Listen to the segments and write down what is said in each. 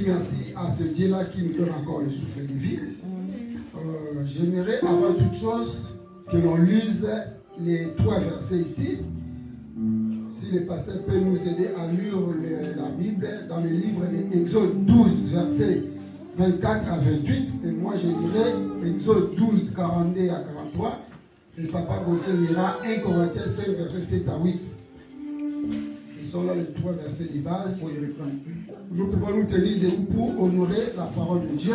merci à ce Dieu-là qui nous donne encore le souffle de vie. J'aimerais avant toute chose que l'on lise les 3 versets ici. Si le pasteur peut nous aider à lire la Bible dans le livre d'Exode 12, versets 24 à 28. Et moi, je dirais Exode 12, 42 à 43. Et Papa Gauthier lira 1 Corinthiens 5, versets 7 à 8. Ce sont là les 3 versets de base. Nous pouvons nous tenir debout pour honorer la parole de Dieu.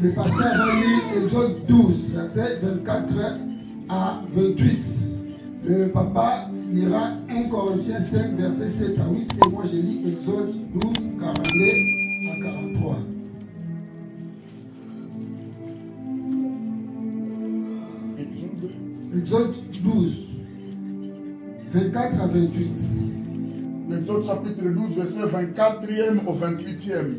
Le pasteur va lire Exode 12, versets 24 à 28. Le papa lira 1 Corinthiens 5, versets 7 à 8. Et moi, je lis Exode 12, 42 à 43. Exode 12, 24 à 28. Exode chapitre 12, verset 24e au 28e.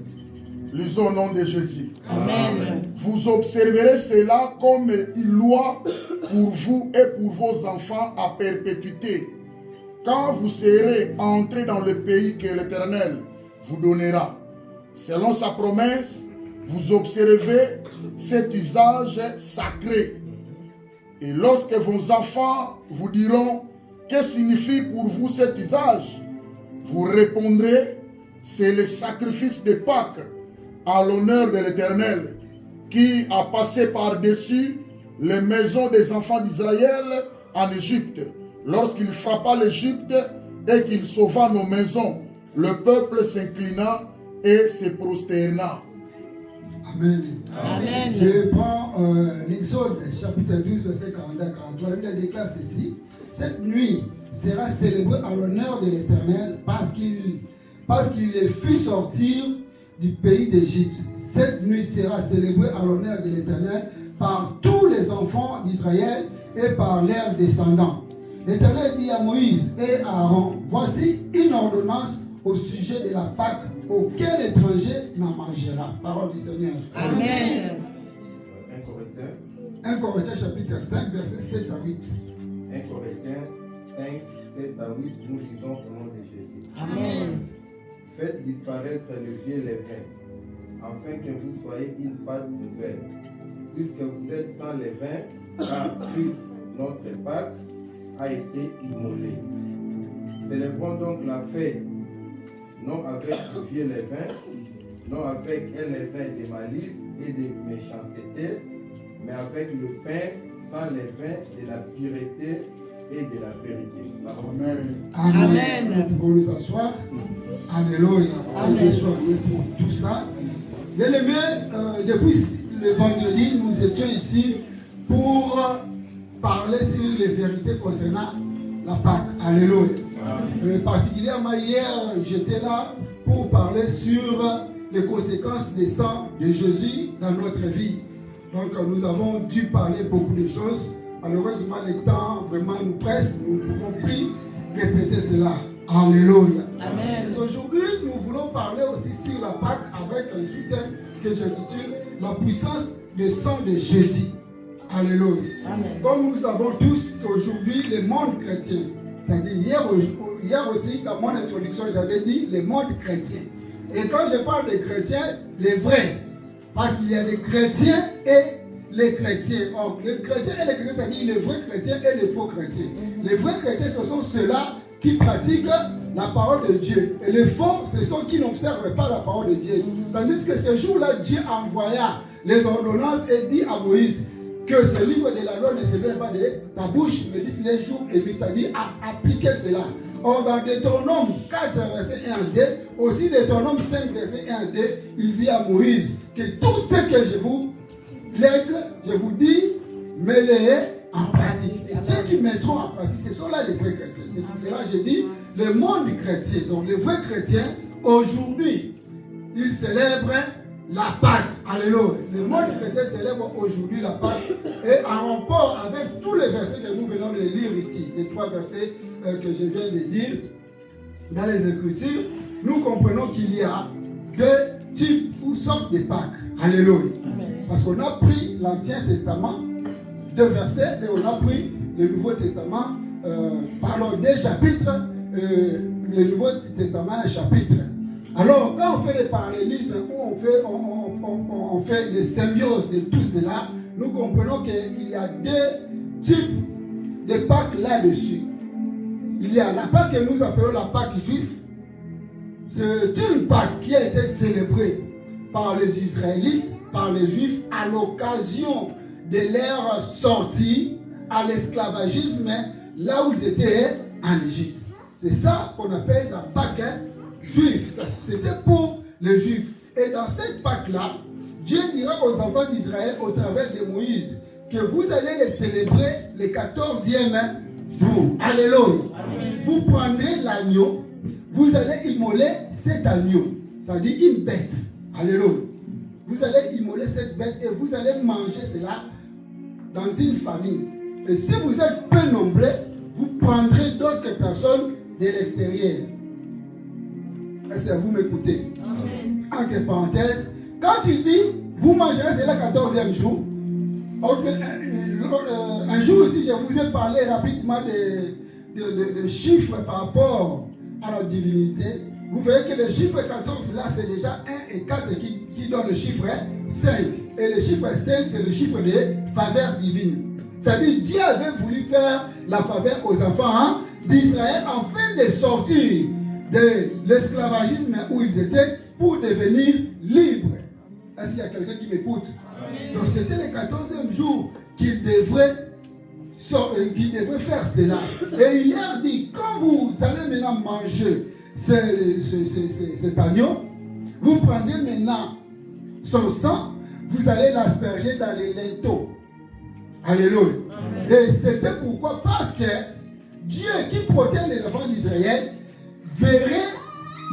Lisons au nom de Jésus. Amen. Vous observerez cela comme une loi pour vous et pour vos enfants à perpétuité. Quand vous serez entrés dans le pays que l'Éternel vous donnera, selon sa promesse, vous observez cet usage sacré. Et lorsque vos enfants vous diront « Que signifie pour vous cet usage ?» vous répondrez « C'est le sacrifice de Pâques à l'honneur de l'Éternel qui a passé par-dessus les maisons des enfants d'Israël en Égypte. Lorsqu'il frappa l'Égypte et qu'il sauva nos maisons, le peuple s'inclina et se prosterna. » Amen. Amen. Je prends l'Exode chapitre 12, verset 42 à 43. La Bible déclare ceci. Cette nuit sera célébrée à l'honneur de l'Éternel parce qu'il les fit sortir du pays d'Égypte. Cette nuit sera célébrée à l'honneur de l'Éternel par tous les enfants d'Israël et par leurs descendants. L'Éternel dit à Moïse et à Aaron, voici une ordonnance au sujet de la Pâque, aucun étranger n'en mangera. Parole du Seigneur. Amen. 1 Corinthiens chapitre 5, verset 7 à 8. 1 Corinthiens 5, 7 à 8, nous lisons au nom de Jésus. Amen. Faites disparaître le vieux levain, afin que vous soyez une pâte nouvelle, puisque vous êtes sans levain, car Christ, notre Pâque, a été immolé. Célébrons donc la fête, non avec le vieux levain, non avec un levain de malice et de méchanceté, mais avec le pain sans levain de la pureté et de la vérité. Amen. Amen. Nous pouvons nous asseoir. Alléluia. Amen. Dieu soit loué pour tout ça. Bien-aimés, depuis le vendredi, nous étions ici pour parler sur les vérités concernant la Pâque. Alléluia. Particulièrement hier, j'étais là pour parler sur les conséquences des sangs de Jésus dans notre vie. Donc nous avons dû parler beaucoup de choses. Malheureusement, le temps vraiment nous presse. Nous ne pouvons plus répéter cela. Alléluia. Amen. Aujourd'hui, nous voulons parler aussi sur la Pâque avec un sous-thème que j'intitule La puissance du sang de Jésus. Alléluia. Amen. Comme nous savons tous qu'aujourd'hui, le monde chrétien, c'est-à-dire hier aussi, dans mon introduction, j'avais dit le monde chrétien. Et quand je parle des chrétiens, les vrais, parce qu'il y a les chrétiens et les chrétiens. Or, les chrétiens et les chrétiens, c'est-à-dire les vrais chrétiens et les faux chrétiens. Les vrais chrétiens, ce sont ceux-là qui pratiquent la parole de Dieu. Et les faux, ce sont ceux qui n'observent pas la parole de Dieu. Tandis que ce jour-là, Dieu envoya les ordonnances et dit à Moïse que ce livre de la loi ne se vient pas de ta bouche, mais dit les jours et puis, c'est-à-dire à appliquer cela. Or, dans Deutéronome 4, verset 1 à 2, aussi Deutéronome 5, verset 1 à 2, il dit à Moïse que tout ce que je vous lègue, je vous dis, mettez en pratique. Et ceux qui mettront en pratique, ce sont là les vrais chrétiens. C'est pour cela que je dis le monde chrétien. Donc, les vrais chrétiens, aujourd'hui, ils célèbrent la Pâque. Alléluia. Le monde chrétien célèbre aujourd'hui la Pâque. Et en rapport avec tous les versets que nous venons de lire ici, les 3 versets que je viens de dire dans les Écritures, nous comprenons qu'il y a 2 types ou sortes de Pâques. Alléluia. Amen. Parce qu'on a pris l'Ancien Testament, 2 versets, et on a pris le Nouveau Testament, pardon, 2 chapitres, le Nouveau Testament, un chapitre. Alors, quand on fait le parallélisme, on fait les symbioses de tout cela, nous comprenons qu'il y a deux types de Pâques là-dessus. Il y a la Pâque que nous appelons la Pâque juive. C'est une Pâque qui a été célébrée par les Israélites, par les Juifs, à l'occasion de leur sortie à l'esclavagisme, là où ils étaient en Égypte. C'est ça qu'on appelle la Pâque juive. C'était pour les Juifs. Et dans cette Pâque-là, Dieu dira aux enfants d'Israël au travers de Moïse que vous allez les célébrer le 14e jour. Alléluia. Amen. Vous prendrez l'agneau, vous allez immoler cet agneau, c'est-à-dire une bête. Alléluia. Vous allez immoler cette bête et vous allez manger cela dans une famille. Et si vous êtes peu nombreux, vous prendrez d'autres personnes de l'extérieur. Est-ce que vous m'écoutez? Entre parenthèses, quand il dit vous mangerez cela le 14e jour, un jour aussi je vous ai parlé rapidement de chiffres par rapport à la divinité. Vous voyez que le chiffre 14 là c'est déjà 1 et 4 qui donne le chiffre 5. Et le chiffre 5 c'est le chiffre de faveur divine. C'est-à-dire Dieu avait voulu faire la faveur aux enfants d'Israël afin de sortir de l'esclavagisme où ils étaient pour devenir libres. Est-ce qu'il y a quelqu'un qui m'écoute? Donc c'était le 14e jour qu'il devrait faire cela. Et il leur dit, quand vous allez maintenant manger cet agneau, vous prenez maintenant son sang, vous allez l'asperger dans les linteaux. Alléluia. Et c'était pourquoi? Parce que Dieu qui protège les enfants d'Israël verrait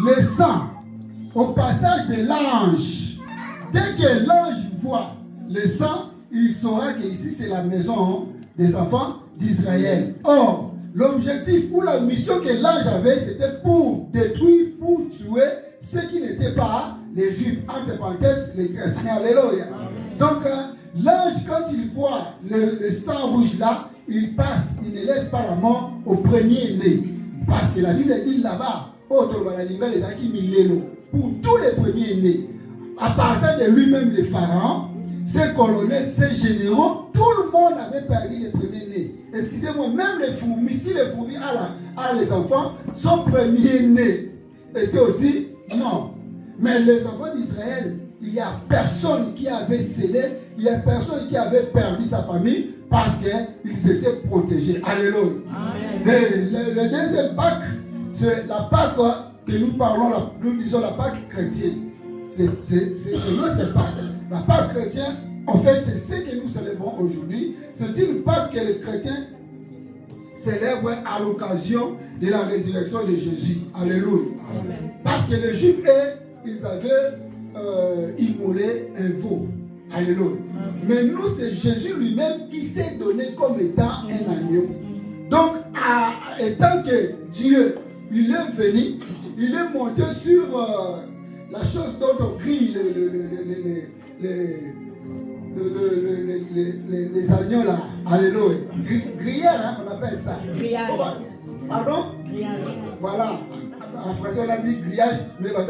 le sang au passage de l'ange. Dès que l'ange voit le sang, il saura que ici c'est la maison des enfants d'Israël. Or, l'objectif ou la mission que l'ange avait, c'était pour détruire, pour tuer ceux qui n'étaient pas les Juifs, entre parenthèses, les chrétiens. Alléluia. Donc, l'ange, quand il voit le sang rouge là, il passe, il ne laisse pas la mort au premier-né. Parce que la Bible dit là-bas, pour tous les premiers-nés, à partir de lui-même, les pharaons, ses colonels, ses généraux, tout le monde avait perdu les premiers-nés. Excusez-moi, même les fourmis, si les fourmis a les enfants, son premier-né était aussi mort. Mais les enfants d'Israël, il n'y a personne qui avait cédé, il n'y a personne qui avait perdu sa famille parce qu'ils étaient protégés. Alléluia. Et le deuxième Pâques, c'est la Pâque que nous parlons, nous disons la Pâque chrétienne. C'est notre Pâque. La Pâque chrétienne, en fait, c'est ce que nous célébrons aujourd'hui. C'est une Pâque que les chrétiens célèbrent à l'occasion de la résurrection de Jésus. Alléluia. Amen. Parce que les Juifs, ils avaient immolé un veau. Alléluia. Amen. Mais nous, c'est Jésus lui-même qui s'est donné comme étant un agneau. Donc, étant que Dieu, il est venu, il est monté sur la chose dont on crie les agneaux là. Alléluia. Grillère, on appelle ça. Grillage. Pardon? Grillage. Voilà. En français, on a dit grillage, mais on a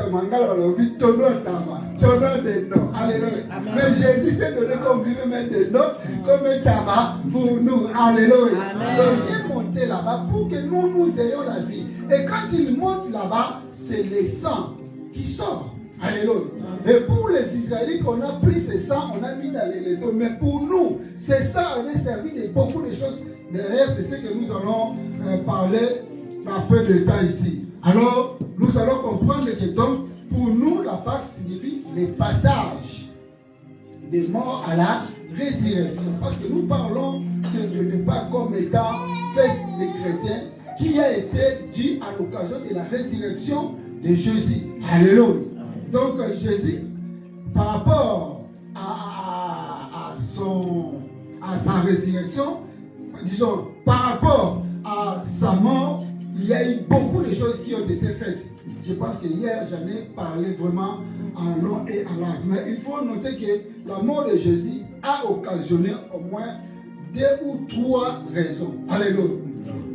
dit tonneau de noms. Alléluia. Mais Jésus s'est donné comme lui-même des noms, comme un tabac pour nous. Alléluia. Donc, il est monté là-bas pour que nous ayons la vie. Et quand il monte là-bas, c'est le sang qui sort. Alléluia. Et pour les Israélites, on a pris ce sang, on a mis dans les létos. Mais pour nous, ce sang avait servi de beaucoup de choses. Derrière, c'est ce que nous allons parler un peu de temps ici. Alors, nous allons comprendre que donc, pour nous, la Pâque signifie le passage des morts à la résurrection. Parce que nous parlons de Pâque comme étant fête des chrétiens qui a été due à l'occasion de la résurrection de Jésus. Alléluia. Donc, Jésus, par rapport à sa résurrection, disons, par rapport à sa mort, il y a eu beaucoup de choses qui ont été faites. Je pense que hier, j'en ai parlé vraiment en long et en large. Mais il faut noter que la mort de Jésus a occasionné au moins 2 ou 3 raisons. Alléluia.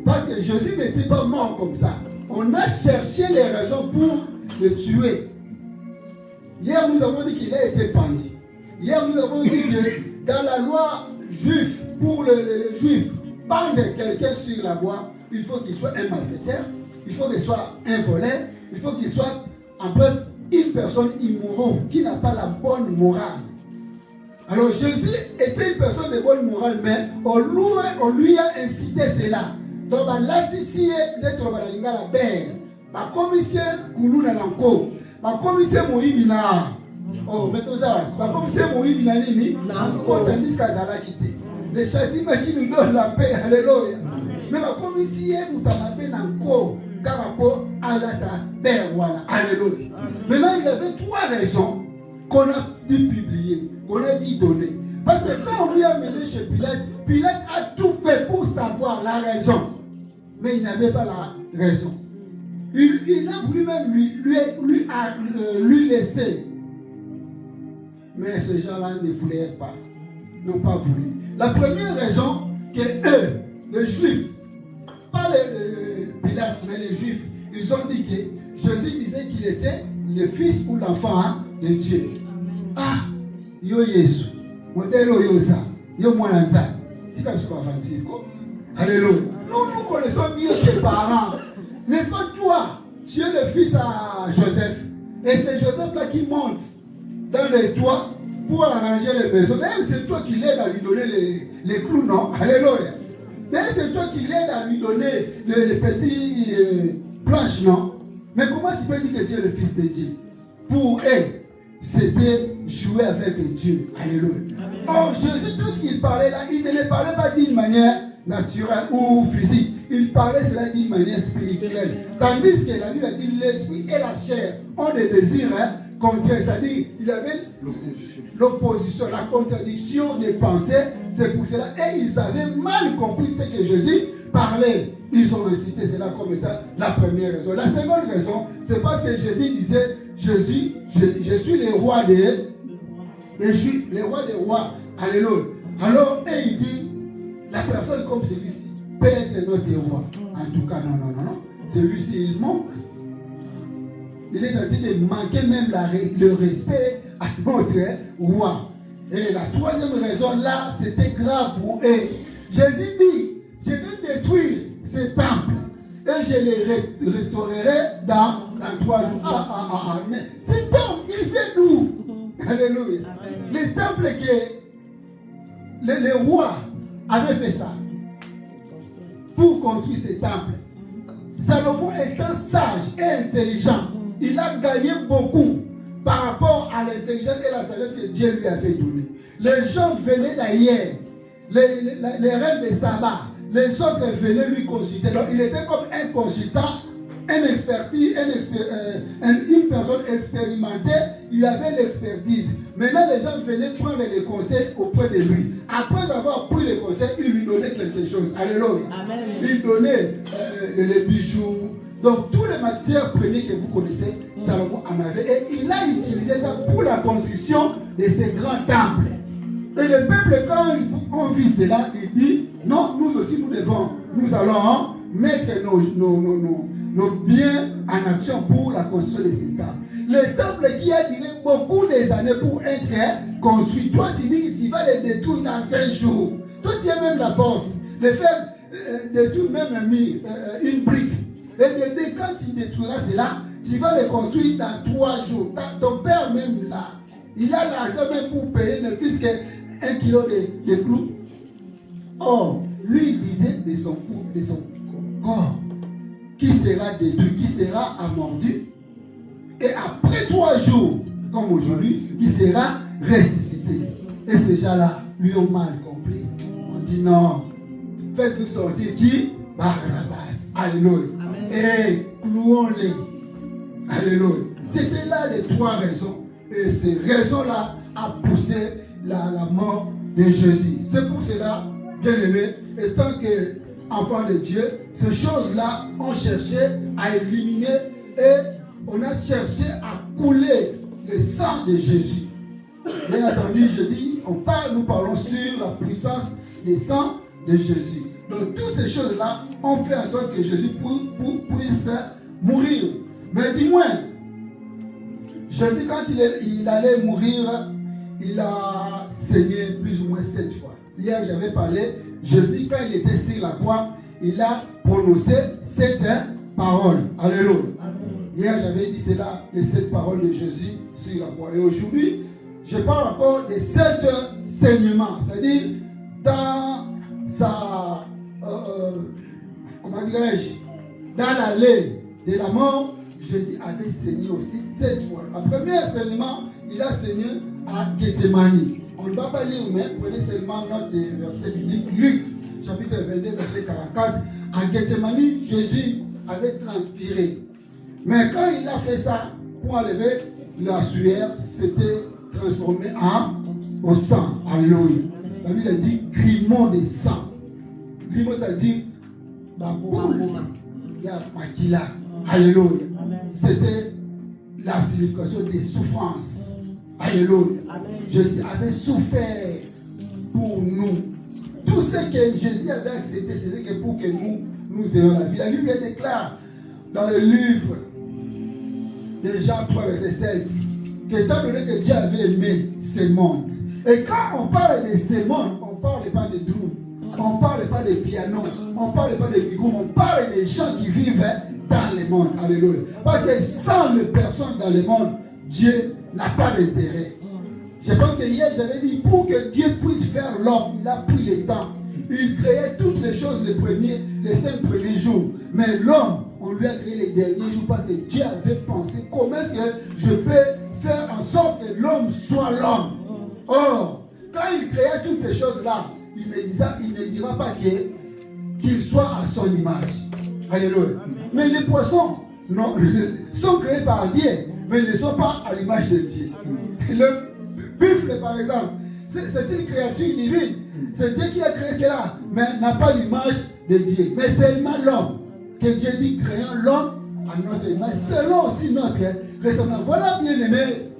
Parce que Jésus n'était pas mort comme ça. On a cherché les raisons pour le tuer. Hier, nous avons dit qu'il a été pendu. Hier, nous avons dit que dans la loi juive, pour les juifs, pendre quelqu'un sur la voie, il faut qu'il soit un malfaiteur, il faut qu'il soit un voleur, il faut qu'il soit, en bref, une personne immorale qui n'a pas la bonne morale. Alors Jésus était une personne de bonne morale, mais on lui a incité cela. Donc, ici, d'être la belle. Ma commissaire Koulouna Nanko, ma commissaire Moïbina. Oh, mais tout ça, ma commissaire Moïbina Nini, Nanko, tandis qu'elle a quitté. Les châtiments qui nous donnent la paix, alléluia. Mais ma commissaire Moutamabe Nanko, Karapo, Alata, Ber, voilà, alléluia. Maintenant, il y avait 3 raisons qu'on a dû publier, qu'on a dû donner. Parce que quand on lui a mené chez Pilate, Pilate a tout fait pour savoir la raison. Mais il n'avait pas la raison. Il a voulu même lui laisser. Mais ces gens-là ne voulaient pas. N'ont pas voulu. La première raison que eux, les Juifs, pas les Pilate, mais les Juifs, ils ont dit que Jésus disait qu'il était le fils ou l'enfant de Dieu. Ah, yo Yesu, modèle Yosa, yo Mwananta, c'est comme ça qu'on va dire. Alléluia. Nous connaissons mieux tes parents. N'est-ce pas toi? Tu es le fils à Joseph. Et c'est Joseph-là qui monte dans les toits pour arranger les maisons. D'ailleurs, c'est toi qui l'aide à lui donner les clous, non? Alléluia. D'ailleurs, c'est toi qui l'aide à lui donner les petits planches, non? Mais comment tu peux dire que tu es le fils de Dieu? Pour eux, c'était jouer avec Dieu. Alléluia. Or, Jésus, tout ce qu'il parlait là, il ne le parlait pas d'une manière naturelle ou physique. Il parlait cela d'une manière spirituelle. Tandis que la Bible a dit l'esprit et la chair ont des désirs contraires. C'est-à-dire, il avait l'opposition, la contradiction des pensées. C'est pour cela. Et ils avaient mal compris ce que Jésus parlait. Ils ont récité cela comme étant la première raison. La seconde raison, c'est parce que Jésus disait, je suis le roi les rois des rois. Alléluia. Alors, et il dit, la personne comme celui-ci peut être notre roi. En tout cas, non. Celui-ci, il manque. Il est en train de manquer même le respect à notre roi. Et la troisième raison, là, c'était grave pour eux. Jésus dit, je vais détruire ces temples et je les restaurerai dans 3 jours. Mais ces temples, il fait d'où? Alléluia. Les temples que les rois avaient fait ça pour construire ces temples. Salomon étant sage et intelligent, il a gagné beaucoup par rapport à l'intelligence et la sagesse que Dieu lui avait donnée. Les gens venaient d'ailleurs, les reines de Saba, les autres venaient lui consulter. Donc il était comme un consultant, une personne expérimentée, il avait l'expertise. Maintenant les gens venaient prendre les conseils auprès de lui. Après avoir pris les conseils, il lui donnait quelque chose. Alléluia. Amen. Il donnait les bijoux. Donc toutes les matières premières que vous connaissez, Salomon en avait. Et il a utilisé ça pour la construction de ces grands temples. Et le peuple, quand on vit cela, il dit, non, nous aussi nous allons mettre nos biens en action pour la construction de ces temples. Les temples qui a duré beaucoup des années pour être construits, toi tu dis que tu vas les détruire dans 5 jours. Toi tu as même la force de faire détruire même une brique. Et quand tu détruiras cela, tu vas les construire dans 3 jours. Ton père même là, il a l'argent même pour payer ne plus qu'un kilo de clous. Or, lui il disait de son corps qui sera détruit, qui sera amordu. Et après 3 jours, comme aujourd'hui, qui sera ressuscité. Et ces gens-là lui ont mal compris. On dit non, faites-nous sortir qui? Barabbas. Alléluia. Et clouons-les. Alléluia. C'était là les 3 raisons. Et ces raisons-là ont poussé la mort de Jésus. C'est pour cela, bien aimé, étant qu'enfant de Dieu, ces choses-là ont cherché à éliminer et on a cherché à couler le sang de Jésus. Bien entendu, nous parlons sur la puissance du sang de Jésus. Donc toutes ces choses-là ont fait en sorte que Jésus puisse mourir. Mais dis-moi, Jésus, quand il allait mourir, il a saigné plus ou moins 7 fois. Hier, j'avais parlé, Jésus, quand il était sur la croix, il a prononcé 7 paroles. Alléluia. Hier, j'avais dit cela, les 7 paroles de Jésus sur la croix. Et aujourd'hui, je parle encore des 7 saignements. C'est-à-dire, dans sa, comment dirais-je, dans l'allée de la mort, Jésus avait saigné aussi 7 fois. La première saignement, il a saigné à Gethsemane. On ne va pas lire, mais prenez seulement note des versets bibliques. Luc, chapitre 22, verset 44. À Gethsemane, Jésus avait transpiré. Mais quand il a fait ça, pour enlever la sueur, c'était transformé au sang. Alléluia. La Bible dit grumeau de sang. Grumeau, ça dit boule. Il y a maquila. Alléluia. C'était la signification des souffrances. Alléluia. Jésus avait souffert pour nous. Tout ce que Jésus avait accepté, c'était que pour que nous ayons la vie. La Bible déclare dans le livre de Jean 3, verset 16, qu'étant donné que Dieu avait aimé ce monde. Et quand on parle de ce monde, on ne parle pas de drum, on ne parle pas de piano, on ne parle pas de micro, on parle des gens qui vivent dans le monde. Alléluia. Parce que sans les personnes dans le monde, Dieu n'a pas d'intérêt. Je pense que hier j'avais dit, pour que Dieu puisse faire l'homme, il a pris le temps. Il créait toutes les choses les 5 premiers jours. Mais l'homme, on lui a créé les derniers jours parce que Dieu avait pensé comment est-ce que je peux faire en sorte que l'homme soit l'homme. Or, quand il créait toutes ces choses-là, il ne dira pas qu'il soit à son image. Alléluia. Mais les poissons non, sont créés par Dieu, mais ils ne sont pas à l'image de Dieu. Le buffle, par exemple, c'est une créature divine. C'est Dieu qui a créé cela, mais n'a pas l'image de Dieu. Mais seulement l'homme, que Dieu dit, créons l'homme à notre image, selon aussi notre ressemblance. Voilà, bien aimé,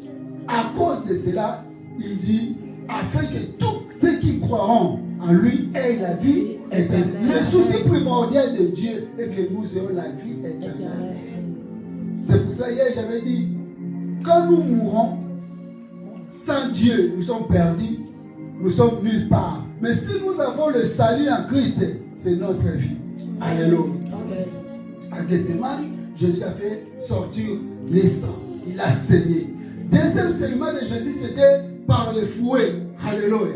à cause de cela, il dit, afin que tous ceux qui croiront en lui aient la vie éternelle. Le souci primordial de Dieu est que nous ayons la vie éternelle. C'est pour cela, hier, j'avais dit, quand nous mourrons, sans Dieu, nous sommes perdus, nous sommes nulle part. Mais si nous avons le salut en Christ, c'est notre vie. Alléluia. À Gethsemane, Jésus a fait sortir les sangs. Il a saigné. Deuxième saignement de Jésus, c'était par le fouet. Alléluia.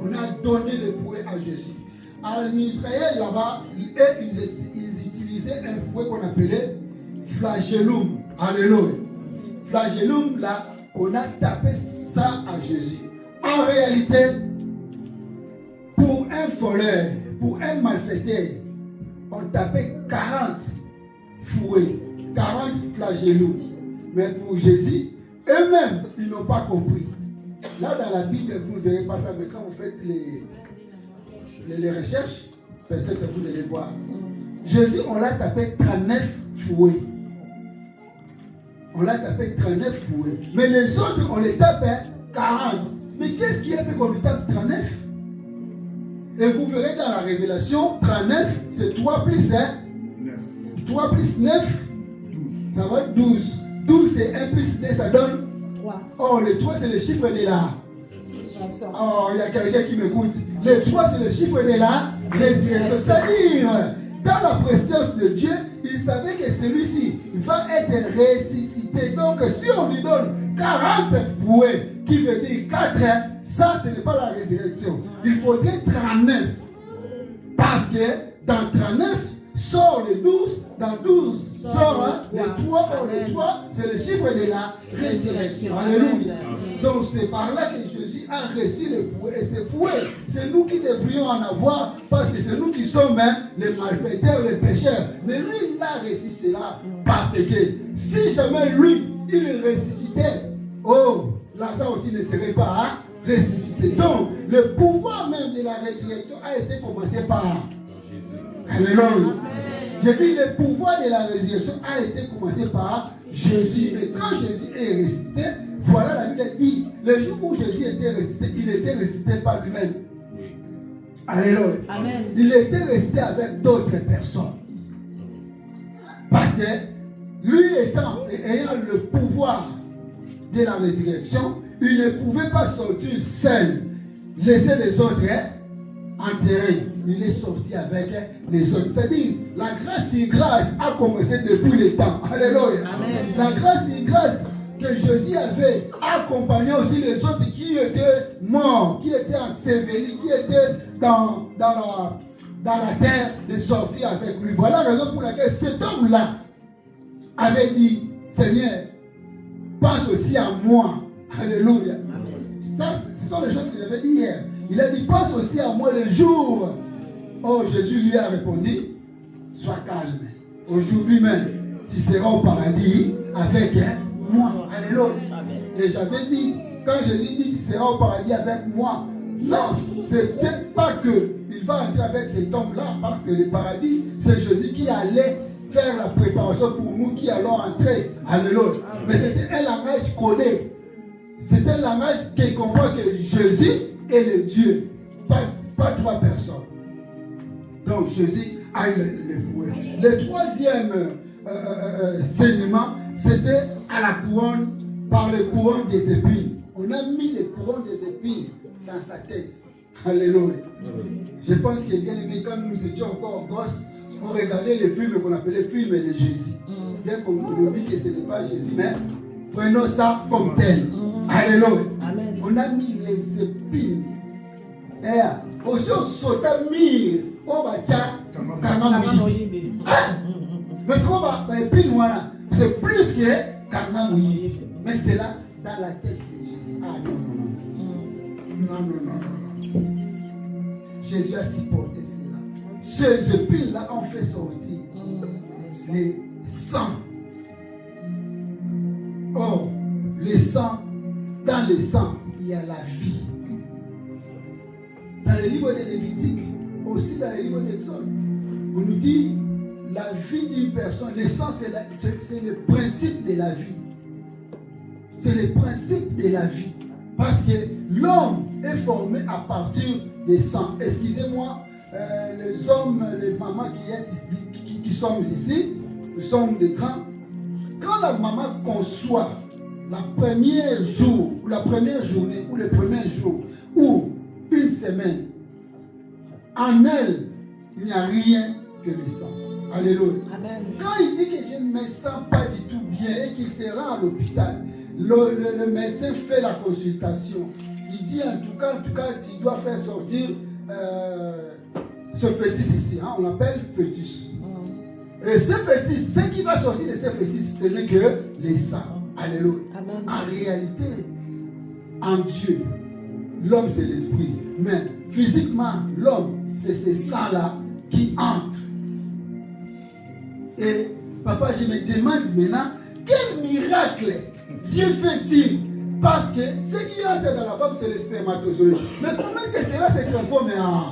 On a donné le fouet à Jésus. En Israël, là-bas, ils utilisaient un fouet qu'on appelait flagellum. Alléluia. Flagellum, là, on a tapé ça à Jésus. En réalité, pour un voleur, pour un malfaiteur, on tapait 40 fouets, 40 flagellums. Mais pour Jésus, eux-mêmes, ils n'ont pas compris. Là, dans la Bible, vous ne verrez pas ça, mais quand vous faites les recherches, peut-être que vous allez voir. Jésus, on l'a tapé 39 fouets. On l'a tapé 39 fouets. Mais les autres, on les tapait 40. Mais qu'est-ce qui a fait qu'on lui tape 39? Et vous verrez dans la Révélation, 39, c'est 3 plus 1. 3 plus 9, 12. Ça va être 12. 12, c'est 1 plus 2, ça donne 3. Oh, le 3, c'est le chiffre de la. Oh, il y a quelqu'un qui m'écoute. Le 3, c'est le chiffre de la résurrection. C'est-à-dire, dans la présence de Dieu, il savait que celui-ci va être ressuscité. Donc, si on lui donne 40 fouets, qui veut dire 4, ça, ce n'est pas la résurrection. Il faudrait 39. Parce que dans 39, sort le 12, dans 12, sort le 3. Or, le 3, c'est le chiffre de la résurrection. Alléluia. Donc, c'est par là que Jésus a reçu les fouets. Et ces fouets, c'est nous qui devrions en avoir, parce que c'est nous qui sommes les malfaiteurs, les pécheurs. Mais lui, il a reçu cela, parce que si jamais lui, il ressuscitait, oh, Lazare aussi ne serait pas ressuscité. Donc, le pouvoir même de la résurrection a été commencé par Jésus. Alléluia. J'ai dit, le pouvoir de la résurrection a été commencé par Jésus. Et quand Jésus est ressuscité, voilà la Bible dit, le jour où Jésus était ressuscité, il était ressuscité par lui-même. Alléluia. Amen. Il était ressuscité avec d'autres personnes. Parce que lui ayant le pouvoir de la résurrection, il ne pouvait pas sortir seul, laisser les autres enterrés. Il est sorti avec les autres. C'est-à-dire, la grâce et grâce a commencé depuis le temps. Alléluia. Amen. La grâce et grâce que Jésus avait accompagné aussi les autres qui étaient morts, qui étaient ensevelis, qui étaient dans la terre, de sortir avec lui. Voilà la raison pour laquelle cet homme-là avait dit, Seigneur, pense aussi à moi. Alléluia. Ça, ce sont les choses que j'avais dit hier. Il a dit, pense aussi à moi le jour. Oh, Jésus lui a répondu, sois calme. Aujourd'hui même, tu seras au paradis avec moi. Alléluia. Et j'avais dit, quand Jésus dit, tu seras au paradis avec moi, non, c'est peut-être pas qu'il va entrer avec cet homme-là, parce que le paradis, c'est Jésus qui allait faire la préparation pour nous qui allons entrer. Alléluia. Mais c'était un langage codé. C'est un langage qui comprend que Jésus est le Dieu, pas trois personnes. Donc Jésus a eu le fouet. Le troisième saignement, c'était à la couronne, par le couronne des épines. On a mis les couronnes des épines dans sa tête. Alléluia. Je pense que bien aimé, quand nous étions encore gosses, on regardait les films qu'on appelait films de Jésus. Bien qu'on nous dit que ce n'est pas Jésus, mais prenons ça comme tel. Alléluia. Amen. On a mis les épines. Et aussi on sautait mire. On va tcha. Mais ce qu'on va épine, voilà, c'est plus que Kanamouyi. Mais c'est là, dans la tête de Jésus. Ah non. Jésus a supporté cela. Ces épines-là ont fait sortir les sangs. Oh, le sang, dans le sang, il y a la vie. Dans le livre de Lévitique, aussi dans le livre d'Exode, on nous dit la vie d'une personne, le sang, c'est le principe de la vie. C'est le principe de la vie. Parce que l'homme est formé à partir des sangs. Excusez-moi, les hommes, les mamans qui sont ici, nous sommes des grands. Quand la maman conçoit la première jour, ou la première journée, ou le premier jour, ou une semaine, en elle, il n'y a rien que le sang. Alléluia. Amen. Quand il dit que je ne me sens pas du tout bien et qu'il se rend à l'hôpital, le médecin fait la consultation. Il dit en tout cas, tu dois faire sortir ce fœtus ici. Hein, on l'appelle fœtus. Et ce fœtus, ce qui va sortir de ce fœtus, ce n'est que les sangs. Alléluia. Amen. En réalité, en Dieu, l'homme c'est l'esprit. Mais physiquement, l'homme, c'est ces sangs-là qui entrent. Et papa, je me demande maintenant, quel miracle Dieu fait-il? Parce que ce qui entre dans la femme, c'est le spermatozoïde. Mais comment que cela se transforme en...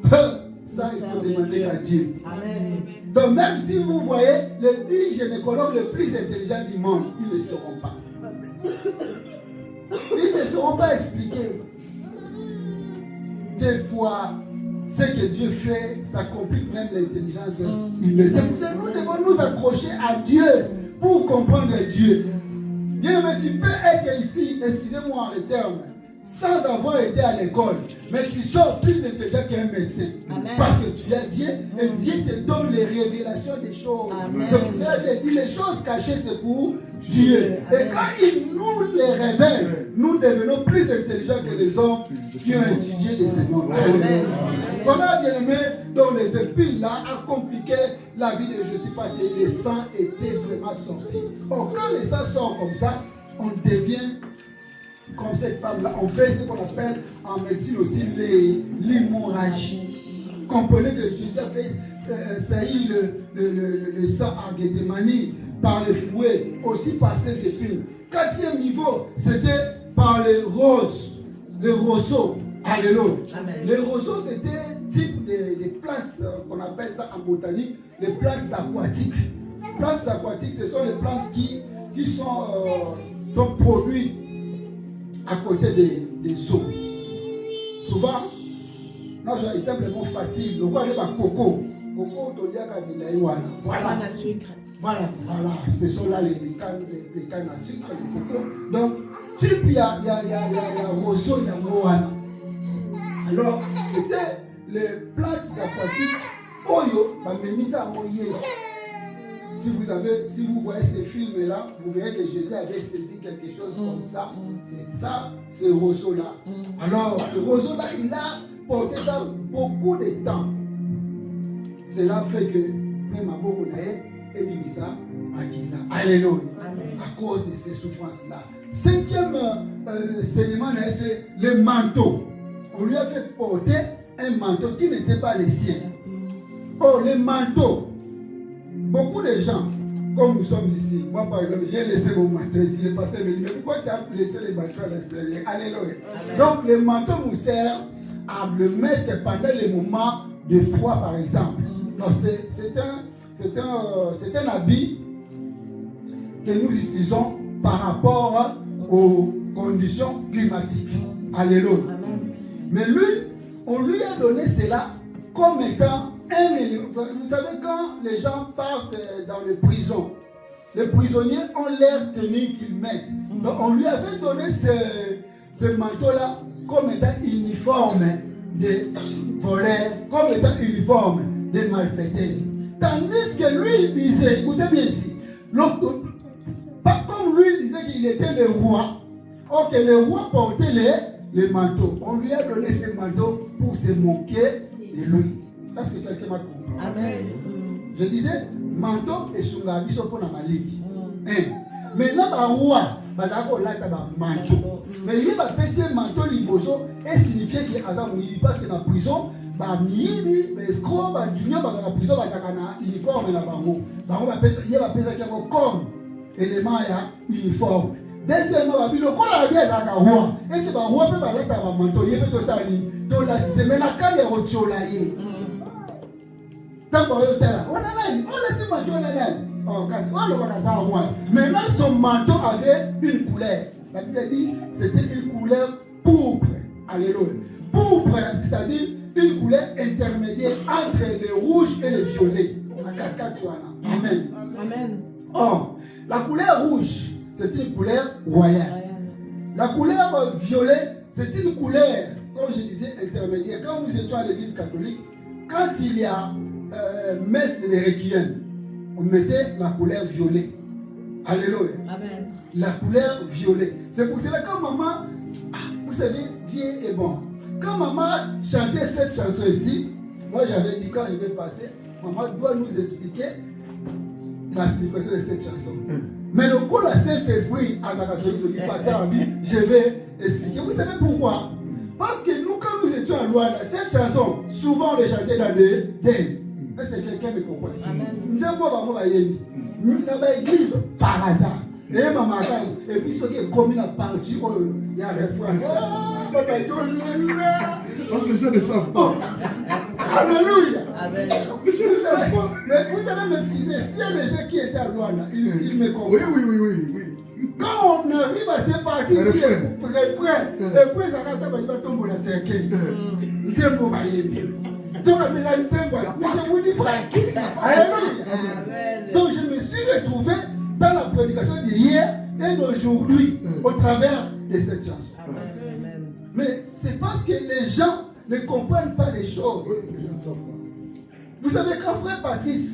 Ça, il faut demander à Dieu. Amen. Donc même si vous voyez les 10 gynécologues les plus intelligents du monde, ils ne sauront pas. Ils ne sauront pas expliquer. Des fois, ce que Dieu fait, ça complique même l'intelligence humaine. C'est pour ça que nous devons nous accrocher à Dieu pour comprendre Dieu. Bien, mais tu peux être ici, excusez-moi le terme, sans avoir été à l'école, mais tu sors plus intelligent qu'un médecin. Amen. Parce que tu as Dieu et Dieu te donne les révélations des choses. Amen. C'est pour ça que je dis les choses cachées, c'est pour Dieu. Et quand il nous les révèle, nous devenons plus intelligents que les hommes qui ont étudié de ce monde. Amen. On a bien aimé, donc les épines là a compliqué la vie de Jésus parce que les sangs étaient vraiment sortis. Or, quand les sangs sortent comme ça, on devient comme cette femme-là. On fait ce qu'on appelle en médecine aussi l'hémorragie. Comprenez que Jésus a fait saillir le sang en Gethsémani par le fouet, aussi par ses épines. Quatrième niveau, c'était par les roses, les roseaux. Alléluia. Les roseaux, c'était un type de plantes qu'on appelle ça en botanique, les plantes aquatiques. Les plantes aquatiques, ce sont les plantes qui sont produites à côté des eaux. Souvent, là, j'ai un exemple facile. Le quoi, il y a coco. Coco, tu dis à Kabila, voilà. Voilà, ce sont là les cannes à sucre, les cocos. Donc, il y a roseau, il y a moana. Alors, c'était les plaques aquatiques. Oyo, si vous voyez ces films-là, vous verrez que Jésus avait saisi quelque chose comme ça. C'est ça, ce roseau-là. Alors, ce roseau-là, il a porté ça beaucoup de temps. Cela fait que même à Bogonaï, et Bimisa, Magina. Alléluia. À cause de ces souffrances-là. Cinquième enseignement, c'est le manteau. On lui a fait porter un manteau qui n'était pas le sien. Oh, le manteau. Beaucoup de gens, comme nous sommes ici, moi par exemple, j'ai laissé mon manteau ici. Le pasteur me dit, mais pourquoi tu as laissé les manteaux à l'extérieur? Alléluia. Donc, le manteau nous sert à le mettre pendant les moments de froid, par exemple. Donc, c'est un habit que nous utilisons par rapport aux conditions climatiques. Alléluia. Mais lui, on lui a donné cela comme étant un élément. Vous savez, quand les gens partent dans les prisons, les prisonniers ont l'air tenue qu'ils mettent. Donc on lui avait donné ce manteau-là comme étant uniforme des voleurs, comme étant uniforme des malfaiteurs. Tandis que lui, il disait, écoutez bien ici, pas comme lui, il disait qu'il était le roi, or que le roi portait les manteaux. On lui a donné ce manteau pour se moquer de lui. Est-ce que quelqu'un m'a compris? Amen. Je disais, manteau et sur la biso pour la maladie. Maintenant, le roi, manteau. Mais il va passer un manteau liboso et signifier qu'il y a un parce que dans la prison, il escroc, junior dans la prison, uniforme là il va passer comme élément uniforme. Deuxièmement, il y a un roi. Et que le roi peut aller dans le manteau, il peut s'allier. Donc là, c'est maintenant quand il y a autre chose là. Maintenant, son manteau avait une couleur. La Bible dit c'était une couleur pourpre. Alléluia. Pourpre, c'est-à-dire une couleur intermédiaire entre le rouge et le violet. Amen. Amen. Or, la couleur rouge, c'est une couleur royale. La couleur violet, c'est une couleur, comme je disais, intermédiaire. Quand nous étions à l'église catholique, quand il y a messe de requiem, on mettait la couleur violet. Alléluia. Amen. La couleur violet. C'est pour cela que quand maman, vous savez, Dieu est bon. Quand maman chantait cette chanson ici, moi j'avais dit quand je vais passer, maman doit nous expliquer la signification de cette chanson. Mais le coup, la Saint-Esprit, à la passé en vie, je vais expliquer. Vous savez pourquoi? Parce que nous, quand nous étions à Luanda, cette chanson, souvent on les chantait dans des deuils. Est-ce que quelqu'un me comprend? Nous avons l'église par hasard. Et puis, ce qui est commun à partir, il y a un refrain. Parce que je ne savent pas. Alléluia. Amen. Mais vous allez m'excuser, s'il y a des gens qui étaient à Luanda, ils me comprennent. Oui. Quand on arrive à ces parties, c'est prêt. Et puis, ça va tomber dans la cercueil. C'est pour m'aller. Donc, je vous dis frère. Alléluia. Donc, je me suis retrouvé dans la prédication d'hier et d'aujourd'hui au travers de cette chanson. Amen. Mais c'est parce que les gens ne comprennent pas les choses. Les gens ne savent pas. Vous savez, quand frère Patrice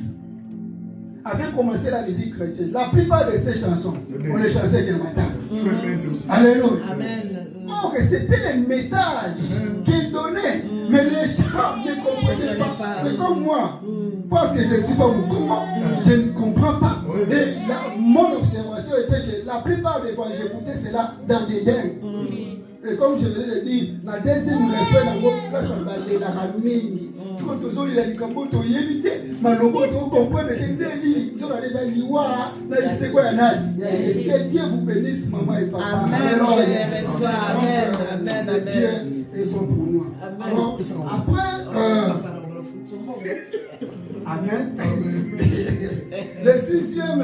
avait commencé la musique chrétienne, la plupart de ses chansons, on les chantait le matin. Alléluia. Amen. Or, c'était les messages qu'il donnait. Mais les gens ne comprenaient pas. C'est comme moi. Parce que je ne suis pas musulman, je ne comprends pas. Et mon observation était que la plupart des fois, j'écoutais cela dans des deuils. Et comme je vous l'ai dit, la deuxième refrain, la ramine. Si on a dit que tu évité, mais le mot tu comprends que tu as déjà dit c'est quoi que Dieu vous bénisse, maman et papa. Amen. Amen. Dieu est bon pour nous. Alors, après, amen. Le sixième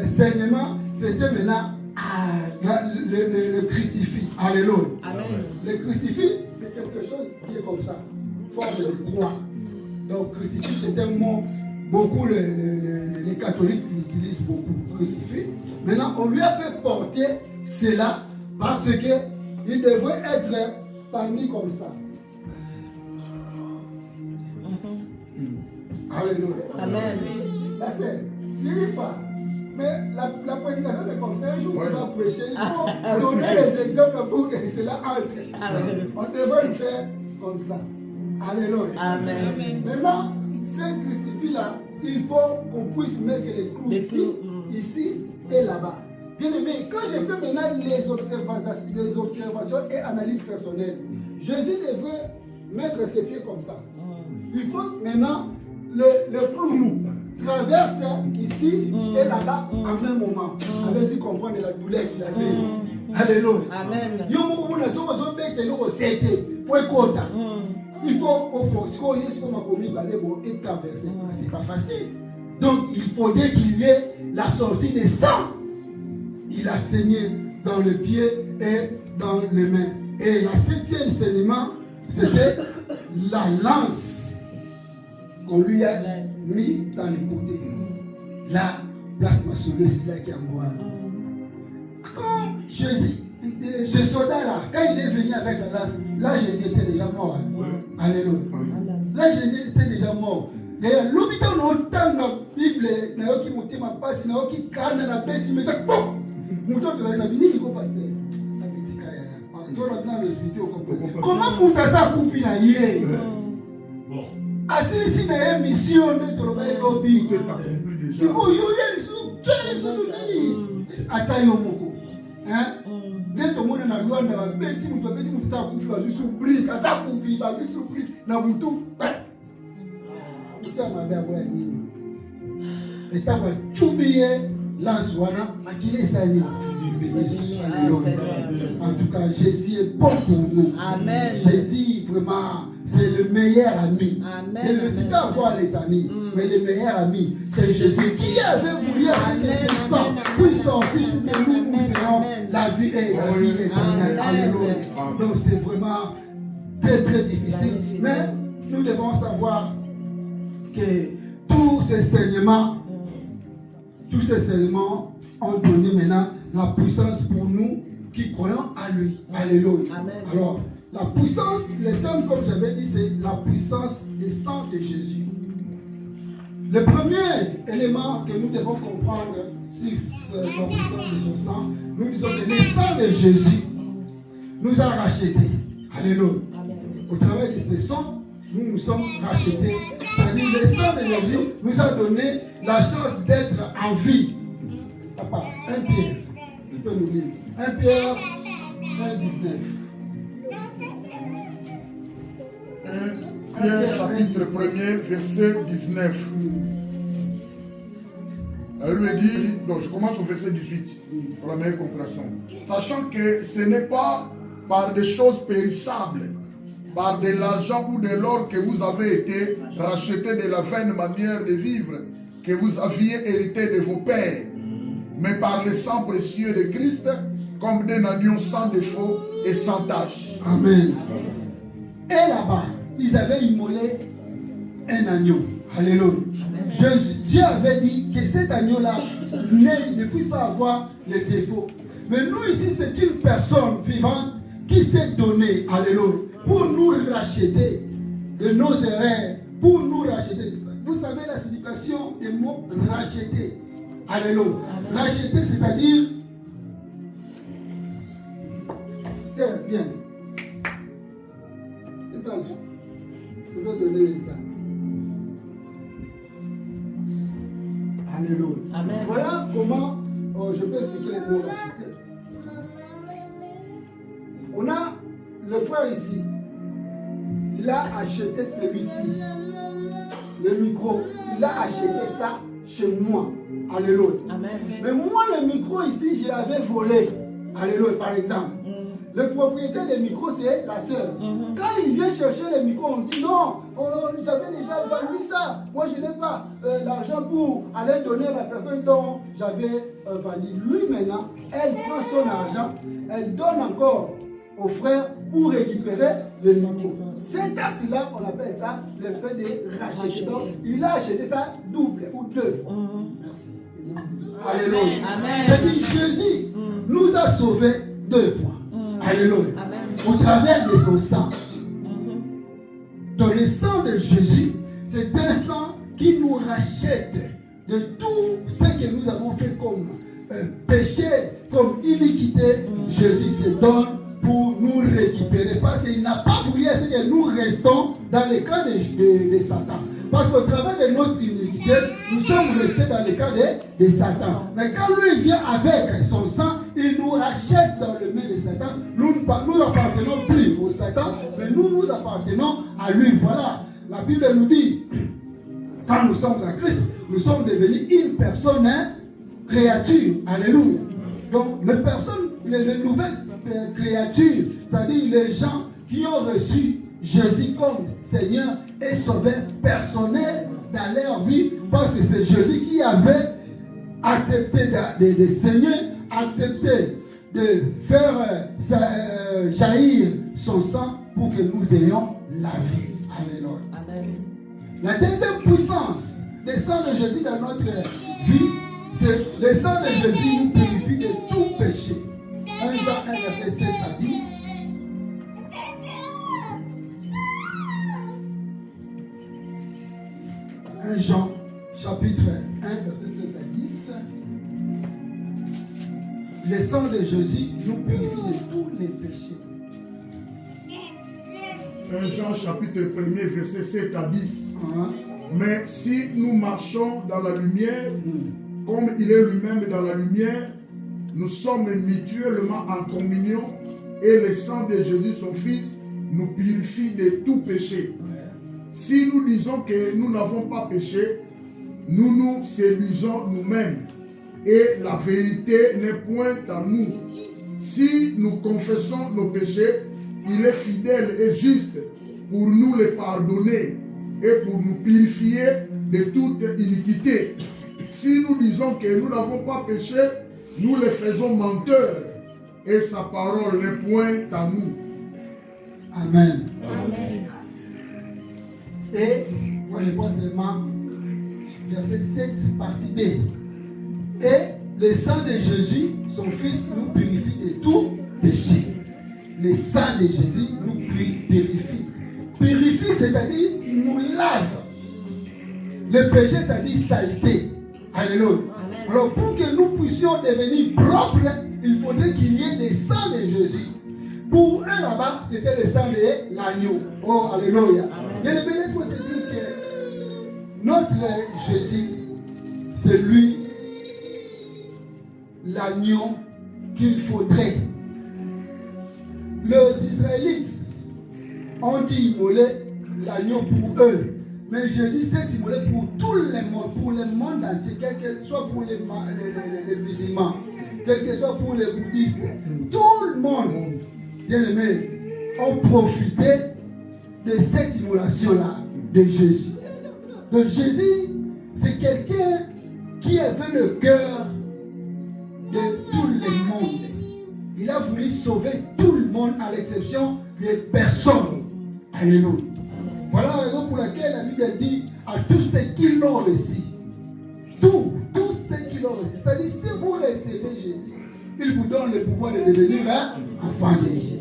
enseignement, c'était maintenant le crucifix. Alléluia. Amen. Le crucifix, c'est quelque chose qui est comme ça, forme de croix. Donc, crucifix, c'est un mot beaucoup les catholiques l'utilisent beaucoup, crucifix. Maintenant, on lui a fait porter cela parce qu'il devrait être parmi comme ça. Alléluia. Amen. Là, c'est, tu pas. Mais la prédication, c'est comme ça. Un jour, tu vas prêcher. Il faut donner les exemples pour que cela entre. On devrait le faire comme ça. Alléluia. Amen. Maintenant, ces crucifix-là, il faut qu'on puisse mettre les clous ici et là-bas. Bien aimé, quand j'ai fait maintenant les observations et analyses personnelles, Jésus devrait mettre ses pieds comme ça. Il faut maintenant le clou nous traverse ici et là-bas en même moment. Allez-y comprendre la douleur qu'il avait. Alléluia. Amen. Il faut et traverser. C'est pas facile. Donc il faudrait qu'il y ait la sortie des sangs. Il a saigné dans le pied et dans les mains. Et la 7e saignement, c'était la lance qu'on lui a mis dans les côtés. Là, place maçonneuse, là qui a moi. Quand Jésus, ce soldat-là, quand il est venu avec la lance, là Jésus était déjà mort. Alléluia. Là Jésus était déjà mort. D'ailleurs, l'hôpital longtemps dans la Bible, il y a qui monté ma passe, il y a qui canne dans la bête, mais ça, bon! Mouton, tu vas venir, il faut passer. La petite carrière. Tu vas dans l'hospital. Comment Moutassa coupe na yé? Assis ici dans une mission de travail lobby. Si vous y allez sous, tu allez sous. Attends, Moko. Hein? Dès que mon a loi dans la bête, tu vas venir Moutassa coupe la juste sous brique. Assa coupe, il va juste sous brique. Na Moutou. Ça m'a bien vu. Et ça va tout bien. Lanswana, Makile Sani. En tout cas, Jésus est bon pour nous. Amen. Jésus, vraiment, c'est le meilleur ami. Amen. Je ne dis pas avoir les amis, mais le meilleur ami, c'est Jésus qui avait voulu avec ses sangs pour sortir de nous, nous verrons la vie et la vie éternelle. Alléluia. Donc c'est vraiment très très difficile. Mais nous devons savoir que tous ces saignements ont donné maintenant la puissance pour nous qui croyons à lui. Alléluia. Amen. Alors, la puissance, le terme, comme j'avais dit, c'est la puissance des sangs de Jésus. Le premier élément que nous devons comprendre sur la puissance de son sang, nous disons que le sang de Jésus nous a rachetés. Alléluia. Amen. Au travers de ce sang, nous sommes rachetés. C'est-à-dire le sang de Jésus nous a donné la chance d'être en vie. Papa, 1 Pierre, tu peux nous lire. 1 Pierre 1, 19. 1 Pierre chapitre 1er, verset 19. Elle lui dit, donc je commence au verset 18, pour la meilleure compréhension. Sachant que ce n'est pas par des choses périssables, par de l'argent ou de l'or que vous avez été rachetés de la vaine manière de vivre que vous aviez hérité de vos pères, mais par le sang précieux de Christ, comme d'un agneau sans défaut et sans tache. Amen. Et là-bas, ils avaient immolé un agneau. Alléluia. Dieu avait dit que cet agneau-là ne puisse pas avoir les défauts. Mais nous ici, c'est une personne vivante qui s'est donnée. Alléluia. Pour nous racheter de nos erreurs, pour nous racheter. Vous savez la signification des mots racheter. Alléluia. Racheter, c'est-à-dire, c'est bien. Je vais donner l'exemple. Alléluia. Amen. Voilà comment je peux expliquer les mots racheter. On a le frère ici. Il a acheté celui-ci. Le micro. Il a acheté ça chez moi. Alléluia. Amen. Mais moi, le micro ici, je l'avais volé. Alléluia, par exemple. Le propriétaire des micros, c'est la sœur. Quand il vient chercher les micros, on dit non, j'avais déjà vendu ça. Moi, je n'ai pas l'argent pour aller donner à la personne dont j'avais vendu. Lui, maintenant, elle prend son argent, elle donne encore au frère pour récupérer le secours. Cet acte-là, on appelle ça le fait de racheter. Donc, il a acheté ça double ou deux fois. Merci. Alléluia. C'est-à-dire Jésus nous a sauvés deux fois. Alléluia. Au travers de son sang. Dans le sang de Jésus, c'est un sang qui nous rachète de tout ce que nous avons fait comme péché, comme iniquité. Jésus se donne pour nous récupérer. Parce qu'il n'a pas voulu que nous restons dans le cas de Satan. Parce qu'au travers de notre iniquité, nous sommes restés dans le cas de Satan. Mais quand lui vient avec son sang, il nous rachète dans le main de Satan. Nous n'appartenons plus au Satan, mais nous appartenons à lui. Voilà, la Bible nous dit, quand nous sommes en Christ, nous sommes devenus une personne, créature. Alléluia. Donc, les nouvelles créatures, c'est-à-dire les gens qui ont reçu Jésus comme Seigneur et Sauveur personnel dans leur vie, parce que c'est Jésus qui avait accepté de saigner, accepté de faire jaillir son sang pour que nous ayons la vie. Alléluia. Amen. La deuxième puissance du sang de Jésus dans notre vie, c'est le sang de Jésus nous purifie de tout péché. 1 Jean 1, verset 7 à 10. Jean, chapitre 1, verset 7 à 10. Le sang de Jésus nous purifie de tous les péchés. 1 Jean, chapitre 1, verset 7 à 10. Mais si nous marchons dans la lumière, comme il est lui-même dans la lumière, nous sommes mutuellement en communion et le sang de Jésus, son Fils, nous purifie de tout péché. Si nous disons que nous n'avons pas péché, nous nous séduisons nous-mêmes et la vérité n'est point en nous. Si nous confessons nos péchés, il est fidèle et juste pour nous les pardonner et pour nous purifier de toute iniquité. Si nous disons que nous n'avons pas péché, nous les faisons menteurs et sa parole n'est point en nous. Amen. Amen. Et, moi je vois seulement verset 7, partie B. Et le sang de Jésus, son Fils, nous purifie de tout péché. Le sang de Jésus nous purifie. Purifie, c'est-à-dire, il nous lave. Le péché, c'est-à-dire saleté. Alléluia. Alors, pour que nous puissions devenir propres, il faudrait qu'il y ait le sang de Jésus. Pour eux là-bas, c'était le sang de l'agneau. Oh, alléluia. Bien aimé, laisse-moi te dire que notre Jésus, c'est lui, l'agneau qu'il faudrait. Les Israélites ont dit immoler l'agneau pour eux. Mais Jésus s'est immolé pour tout le monde, pour le monde entier, quel que soit pour les musulmans, quel que soit pour les bouddhistes. Tout le monde, bien aimé, ont profité de cette immolation-là de Jésus. Donc Jésus, c'est quelqu'un qui avait le cœur de tout le monde. Il a voulu sauver tout le monde à l'exception des personnes. Alléluia. Voilà la raison pour laquelle la Bible dit à tous ceux qui l'ont reçu. Tous ceux qui l'ont reçu. C'est-à-dire, si vous recevez Jésus, il vous donne le pouvoir de devenir un enfant de Dieu.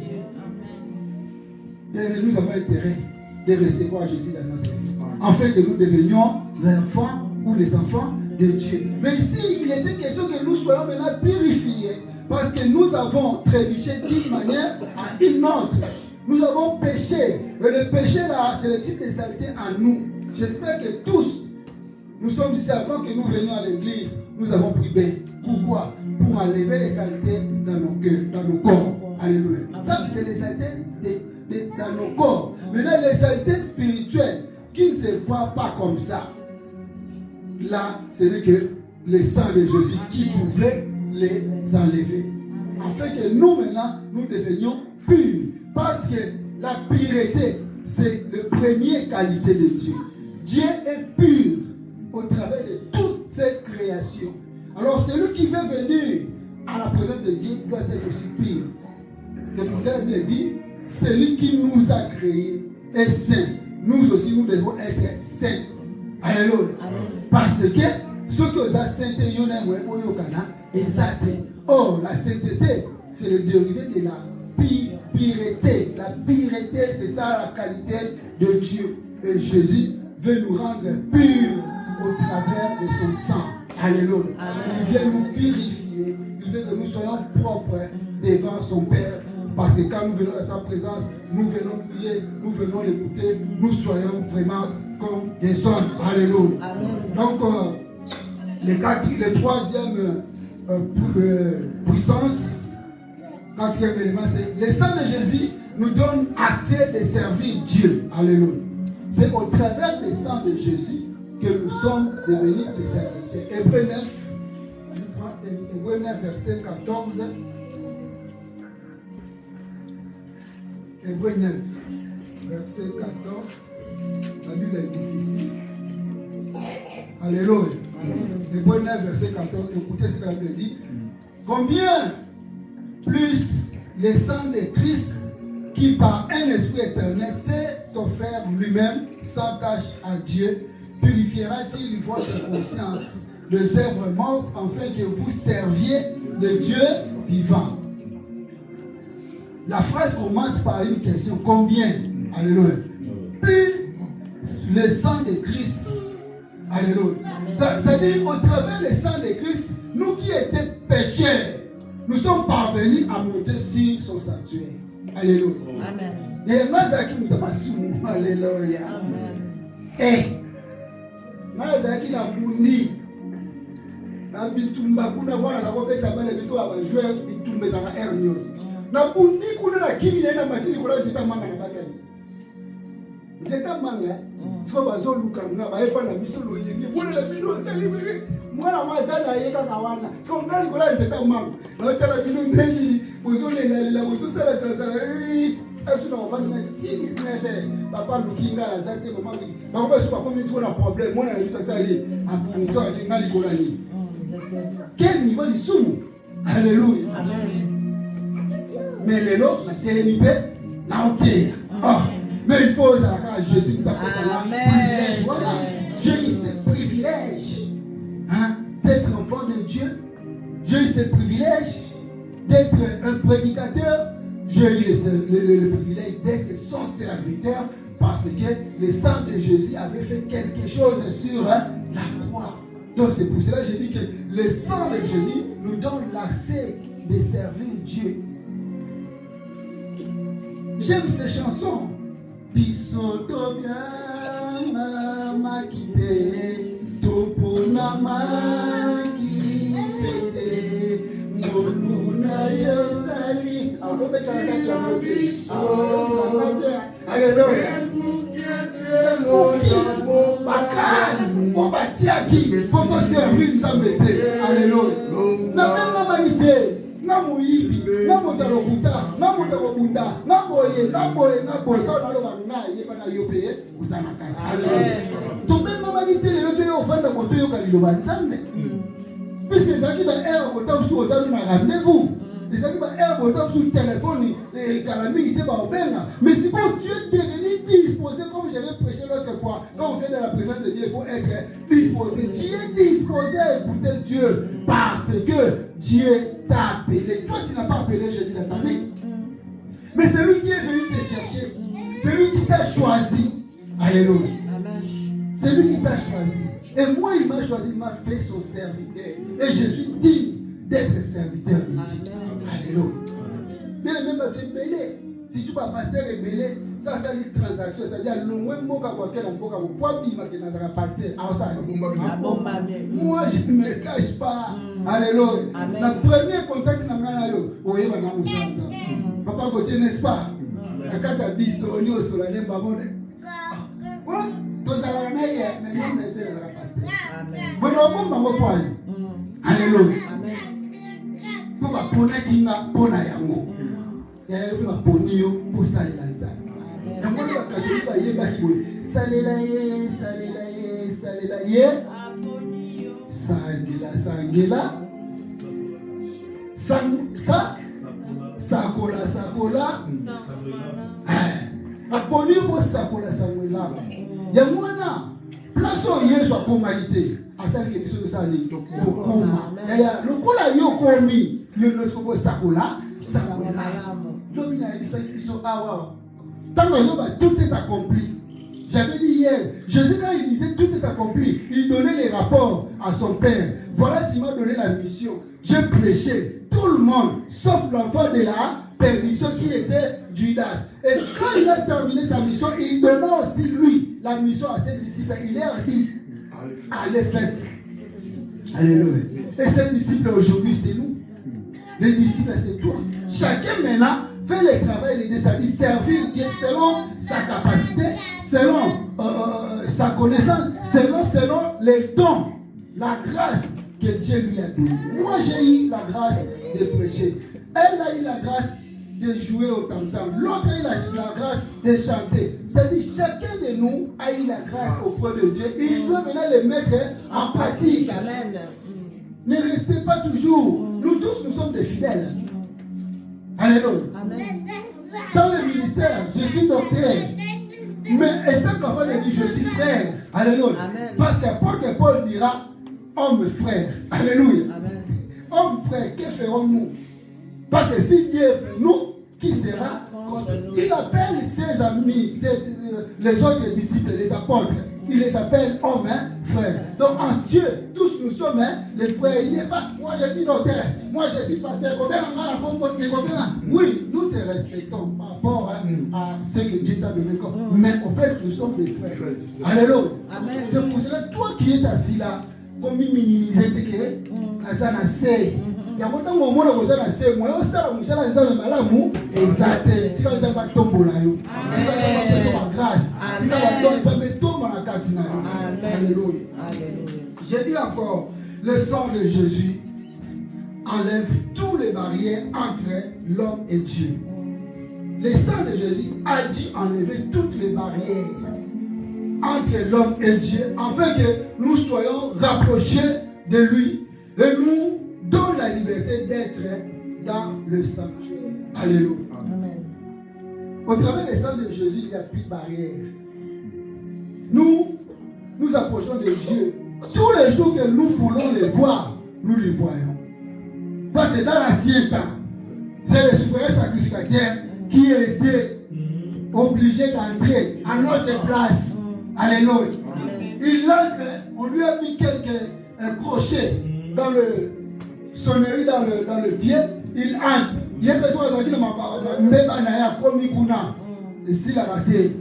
Et nous avons intérêt de recevoir Jésus dans notre vie, afin que nous devenions les enfants ou les enfants de Dieu. Mais ici, il était question que nous soyons maintenant purifiés, parce que nous avons trébuché d'une manière à une autre. Nous avons péché. Et le péché là, c'est le type de saleté en nous. J'espère que tous, nous sommes ici avant que nous venions à l'église. Nous avons pris bain. Pourquoi? Pour enlever les saletés dans nos cœurs, dans nos corps. Alléluia. Ça, c'est les saletés dans nos corps. Maintenant, les saletés spirituelles qui ne se voient pas comme ça. Là, ce n'est que le sang de Jésus qui pouvait les enlever. Afin que nous, maintenant, nous devenions purs. Parce que la pureté, c'est la première qualité de Dieu. Dieu est pur au travers de toutes ses créations. Alors celui qui veut venir à la présence de Dieu doit être aussi pur. C'est pour ça qu'il dit, celui qui nous a créés est saint. Nous aussi, nous devons être saints. Alléluia. Parce que ce que vous avez sainteté, oh, la sainteté, c'est le dérivé de la pureté. La pureté, c'est ça la qualité de Dieu. Et Jésus veut nous rendre purs au travers de son sang. Alléluia. Il vient nous purifier. Il veut que nous soyons propres devant son Père. Parce que quand nous venons à sa présence, nous venons prier, nous venons l'écouter, nous soyons vraiment comme des hommes. Alléluia. Donc, le troisième puissance, quatrième élément, c'est le sang de Jésus nous donne accès de servir Dieu. Alléluia. C'est au travers du sang de Jésus que nous sommes devenus des serviteurs. Hébreux 9, verset 14. Hébreux 9, verset 14. La Bible est ici. Alléluia. Hébreux 9, verset 14. Écoutez ce que la Bible dit. Combien plus le sang de Christ, qui par un esprit éternel s'est offert lui-même sans tâche à Dieu, purifiera-t-il votre conscience des œuvres mortes afin que vous serviez le Dieu vivant? La phrase commence par une question. Combien? Alléluia. Plus le sang de Christ. Alléluia. C'est-à-dire, au travers le sang de Christ, nous qui étions pécheurs, nous sommes parvenus à monter sur son sanctuaire. Alléluia. Amen. Et Mazaki Mutamasu. Alléluia. Amen. Et Mazaki na bundi. Na bitumba kuna wana za kopeta bale biso abajouer bitumba za hernios. Na bundi kuna na kimi na matini kuna jita manga na bakani. Jita manga. Siko bazo lukanga ba epa na biso loyenge. Kuna la sino celebrate. Mwana wazana yeka kawana. Siko ngali kuna jita manga. Na tala bino ndeli bozo lela bozo sala. Tu n'as pas de tini snebe. Papa lukinga la zate maman. Maman pas sur comme si on a problème. Moi na biso ça aller. En toi les ngali kolani. Quel niveau de soumou? Alléluia. Amen. Mais les lots, la télémipé, n'a ok. Mais il faut ça à Jésus. Amen. Voilà. J'ai eu ce privilège d'être enfant de Dieu. J'ai eu ce privilège d'être un prédicateur. J'ai eu le privilège d'être son serviteur parce que le sang de Jésus avait fait quelque chose sur la croix. Donc c'est pour cela que je dis que le sang de Jésus nous donne l'accès de servir Dieu. J'aime ces chansons. Bisoto bien makite topona makite moluna yosali. Alléluia. Bakani, on bâtit à qui? Pour ton service, ça m'était. Alléluia. La même humanité. Na muibi, na motalokuta, na motalobunda, na boye. Quand on a le manuna, il est pas na yopé, vous en avez. Alléluia. Ton même humanité, les autres ont fait le moto yoka lilobanzane. Puisque ça qui va être au temps sous aux amis, rendez-vous. Les gens qui vont être au temps sur le téléphone, et calamité va au benga. Mais si quand Dieu est devenu disposé, comme j'avais prêché l'autre fois, quand on vient dans la présence de Dieu, il faut être disposé. Tu es disposé à écouter Dieu parce que Dieu t'a appelé. Toi, tu n'as pas appelé Jésus dans ta vie. Mais c'est lui qui est venu te chercher. C'est lui qui t'a choisi. Alléluia. C'est lui qui t'a choisi. Et moi, il m'a choisi, il m'a fait son serviteur. Et je suis digne d'être serviteur de Dieu. Alléluia. Mais le même tu es belé. Si tu vas pasteur et belé, ça c'est une transaction. C'est-à-dire, le moins mot qu'à quoi qu'elle a pas bima que dans un pasteur. Moi, je ne me cache pas. Alléluia. Le premier contact que nous avons eu, Papa Gauthier, n'est-ce pas? Quand tu as dit que tu as sur la name, voilà. Tu as dit mais non, mais c'est la pasteur. Bon, on va alléluia. Pour ma pona qui m'a pona yango. Et elle m'a poni yo pour saler la nzala. Yango la catholique ba yeba ki boy. Salela ye. sakola sakola aponi mo sakola sakola yango wana place oyo Yesu akomaki te asalaki biso tosala tokoma yaya lokola yo komi yo nyonso kosakola sakola lobi nayebisaki biso awa ntango azoba tout est accompli. J'avais dit hier, Jésus quand il disait tout est accompli, il donnait les rapports à son Père. Voilà, tu m'as donné la mission. J'ai prêché tout le monde, sauf l'enfant de la perdition qui était Judas. Et quand il a terminé sa mission, il donna aussi lui la mission à ses disciples. Il leur dit, allez faire. Alléluia. Et ces disciples aujourd'hui, c'est nous. Les disciples, c'est toi. Chacun maintenant fait le travail de Dieu, c'est-à-dire servir Dieu selon sa capacité, selon sa connaissance, selon les dons, la grâce que Dieu lui a donnée. Moi, j'ai eu la grâce de prêcher. Elle a eu la grâce de jouer au tam-tam. L'autre a eu la grâce de chanter. C'est-à-dire chacun de nous a eu la grâce auprès de Dieu. Et il doit maintenant les mettre en pratique. Amen. Ne restez pas toujours. Nous tous, nous sommes des fidèles. Alléluia. Amen. Dans le ministère, je suis docteur. Mais étant qu'enfant de Dieu, je suis frère. Alléluia. Amen. Parce qu'apôtre Paul dira homme frère. Alléluia. Amen. Homme frère, que ferons-nous? Parce que si Dieu est pour nous, qui sera contre nous? Il appelle ses amis, les autres disciples, les apôtres. Il les appelle hommes, frères. Donc en Dieu, tous nous sommes les frères. Il n'est pas, moi je suis docteur, moi je suis pasteur. Oui, nous te respectons par rapport à ce que Dieu t'a donné. Mais en fait, nous sommes des frères. Alléluia. C'est pour cela, toi qui es assis là, comme minimiser que Azana sait. Il y a longtemps où on a besoin de se moi aussi la musala nzambe malamu ezate tika nzamba tombola yo tika nzamba grâce tika ba nzambe tomba na kati na yo. Alléluia. Je dis encore, le sang de Jésus enlève toutes les barrières entre l'homme et Dieu. Le sang de Jésus a dû enlever toutes les barrières entre l'homme et Dieu afin que nous soyons rapprochés de lui et nous donne la liberté d'être dans le sanctuaire. Alléluia. Amen. Au travers des sang de Jésus, il n'y a plus de barrière. Nous nous approchons de Dieu. Tous les jours que nous voulons les voir, nous les voyons. Parce que dans l'ancien temps, c'est le souverain sacrificateur qui était obligé d'entrer à notre place. Alléluia. Il entre, on lui a mis quelques crochets dans le sonnerie dans le pied, il entre. Il y a besoin de dire et s'il a raté,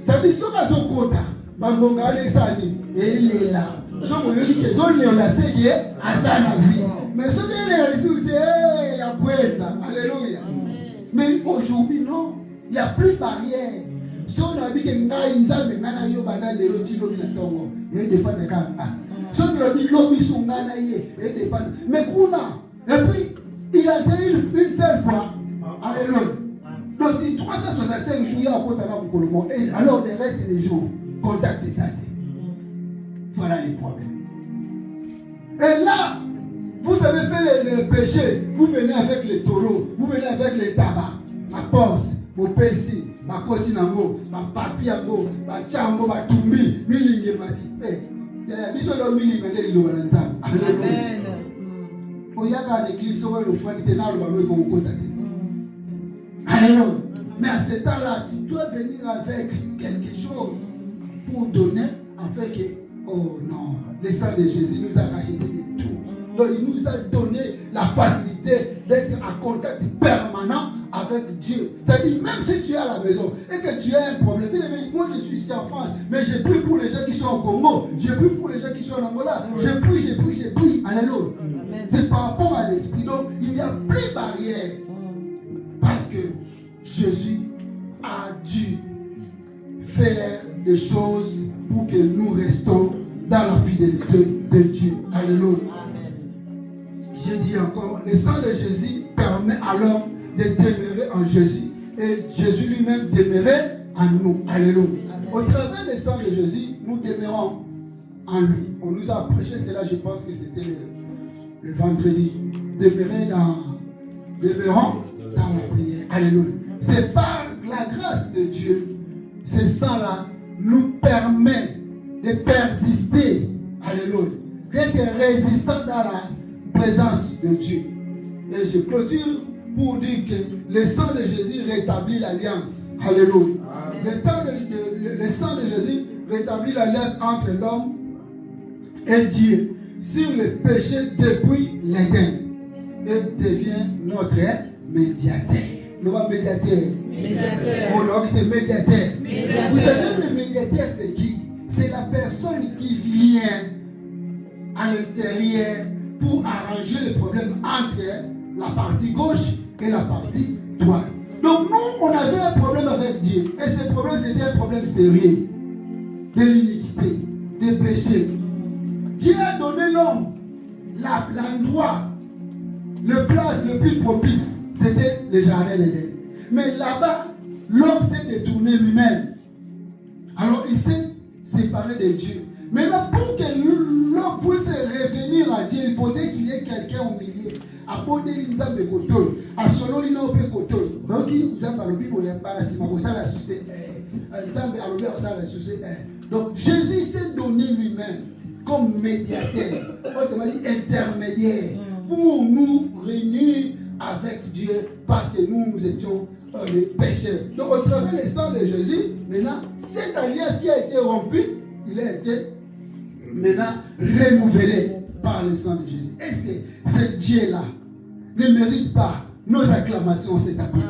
ça dit sur la zone quota, Bangonga les sani, et il est là. Je me dis que zone est là, c'est qui est à sa vie. Mais ce qui est là, il y a Puerta. Alléluia. Mais aujourd'hui, non, il n'y a plus de barrière. Si on a dit que Nga Inzambe, Nana Yobana, les lotis, l'obinatongo, il dépend de Kamba. Si on a dit l'homme sont ganaillés, il dépend. Mais Kuna, et puis, il a été une seule fois. Alléluia. Donc, si 365 jours, il y a un peu de et alors le reste des jours, contactez ça. Voilà les problèmes. Et là, vous avez fait le péché, vous venez avec les taureaux, vous venez avec les tabacs, ma porte, vos PC, ma continango, ma papiango, ma tchango, ma tumbi, milingue, ma tipette. Il y a des choses qui sont Amen. Oyaka l'église sur le foie de Ténal, Alléluia. Mais à ce temps-là, tu dois venir avec quelque chose pour donner, afin que, oh non, le sang de Jésus nous a racheté de tout. Donc il nous a donné la facilité d'être en contact permanent avec Dieu. C'est-à-dire, même si tu es à la maison et que tu as un problème, moi je suis ici en France, mais j'ai pris pour les gens qui sont au Congo, j'ai pris pour les gens qui sont en Angola, j'ai pris. Alléluia. C'est par rapport à l'esprit. Donc il n'y a plus de barrière. Parce que Jésus a dû faire des choses pour que nous restons dans la fidélité de Dieu. Alléluia. Je dis encore, le sang de Jésus permet à l'homme de demeurer en Jésus. Et Jésus lui-même demeurait en nous. Alléluia. Au travers du sang de Jésus, nous demeurons en lui. On nous a prêché cela, je pense que c'était le vendredi. Demeurons dans la prière. Alléluia. C'est par la grâce de Dieu, ce sang-là nous permet de persister. Alléluia. D'être résistant dans la présence de Dieu. Et je clôture pour dire que le sang de Jésus rétablit l'alliance. Alléluia. Le sang de Jésus rétablit l'alliance entre l'homme et Dieu sur le péché depuis l'Éden et devient notre médiateur. Nous va médiateur. Médiateur. Médiateur. Vous savez, le médiateur, c'est qui? C'est la personne qui vient à l'intérieur pour arranger les problèmes entre la partie gauche et la partie droite. Donc nous, on avait un problème avec Dieu. Et ce problème, c'était un problème sérieux. De l'iniquité, des péchés. Dieu a donné l'homme l'endroit, le place le plus propice. C'était le jardin d'Éden. Mais là-bas, l'homme s'est détourné lui-même. Alors il s'est séparé de Dieu. Maintenant, pour que l'homme puisse revenir à Dieu, il faudrait qu'il y ait quelqu'un au milieu. Abonner l'Inzambe Koto, à solo l'Inope Koto. Donc, Inzambe a l'objet pour y avoir la cima, pour ça la succès. Inzambe a l'objet pour ça la succès. Donc, Jésus s'est donné lui-même comme médiateur, autrement dit intermédiaire, pour nous réunir avec Dieu parce que nous étions les pécheurs. Donc, au travers du sang de Jésus, maintenant, cette alliance qui a été rompue, il a été maintenant renouvelé par le sang de Jésus. Est-ce que ce Dieu-là ne mérite pas nos acclamations cet après-midi?